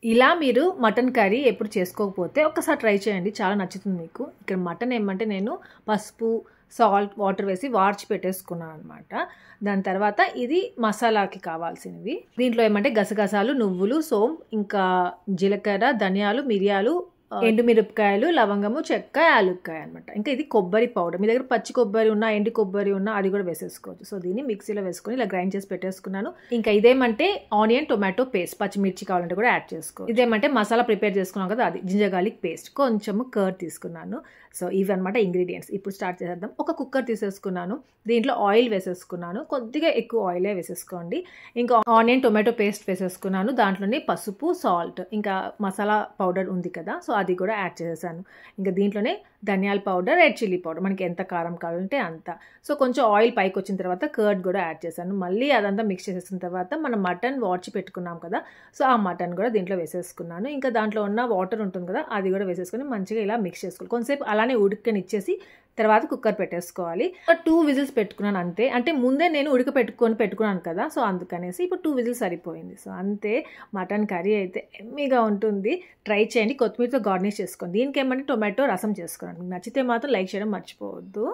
ఇలా మీరు mutton curry ఎప్పుడు చేసుకోకపోతే ఒక్కసారి ట్రై చేయండి, చాలా నచ్చుతుంది మీకు. ఇక్కడ మటన్ ఏమంటే నేను పసుపు, సాల్ట్, వాటర్ వేసి వార్చి పెట్టేసుకున్నాను అనమాట. దాని తర్వాత ఇది మసాలాకి కావాల్సినవి. దీంట్లో ఏమంటే గసగసాలు, నువ్వులు, సోంపు, ఇంకా జీలకర్ర, ధనియాలు, మిరియాలు, ఎండుమిరపకాయలు, లవంగము, చెక్క, యాలుక్కాయ అనమాట. ఇంకా ఇది కొబ్బరి పౌడర్. మీ దగ్గర పచ్చి కొబ్బరి ఉన్నా, ఎండు కొబ్బరి ఉన్నా అది కూడా వేసేసుకోవచ్చు. సో దీన్ని మిక్సీలో వేసుకొని ఇలా గ్రైండ్ చేసి పెట్టేసుకున్నాను. ఇంకా ఇదేమంటే ఆనియన్ టొమాటో పేస్ట్, పచ్చిమిర్చి కావాలంటే కూడా యాడ్ చేసుకోవచ్చు. ఇదేమంటే మసాలా ప్రిపేర్ చేసుకున్నాం కదా, అది జింజర్ గార్లిక్ పేస్ట్, కొంచెము కర్డ్ తీసుకున్నాను. సో ఇవి అనమాట ఇంగ్రీడియంట్స్. ఇప్పుడు స్టార్ట్ చేసేద్దాం. ఒక కుక్కర్ తీసేసుకున్నాను, దీంట్లో ఆయిల్ వేసేసుకున్నాను, కొద్దిగా ఎక్కువ ఆయిలే వేసేసుకోండి. ఇంకా ఆనియన్ టొమాటో పేస్ట్ వేసేసుకున్నాను, దాంట్లోనే పసుపు, సాల్ట్, ఇంకా మసాలా పౌడర్ ఉంది కదా, సో అది కూడా యాడ్ చేసేసాను. ఇంకా దీంట్లోనే ధనియాల పౌడర్, రెడ్ చిల్లీ పౌడర్, మనకి ఎంత కారం కావాలంటే అంత. సో కొంచెం ఆయిల్ పైకి వచ్చిన తర్వాత కర్డ్ కూడా యాడ్ చేశాను. మళ్ళీ అదంతా మిక్స్ చేసేసిన తర్వాత మనం మటన్ వార్చి పెట్టుకున్నాం కదా, సో ఆ మటన్ కూడా దీంట్లో వేసేసుకున్నాను. ఇంకా దాంట్లో ఉన్న వాటర్ ఉంటుంది కదా, అది కూడా వేసేసుకొని మంచిగా ఇలా మిక్స్ చేసుకోవాలి. కొంతసేపు అలానే ఉడకనిచ్చేసి తర్వాత కుక్కర్ పెట్టేసుకోవాలి. 2 విజిల్స్ పెట్టుకున్నాను అంతే. అంటే ముందే నేను పెట్టుకున్నాను కదా, సో అందుకనేసి ఇప్పుడు 2 విజిల్స్ సరిపోయింది. సో అంతే, మటన్ కర్రీ అయితే ఎమ్మీగా ఉంటుంది. ట్రై చేయండి. కొత్తిమీరతో గార్నిష్ చేసుకోండి. దీనికి ఏమంటే టొమాటో రసం చేసుకోండి. మీకు నచ్చితే మాత్రం లైక్ చేయడం మర్చిపోవద్దు.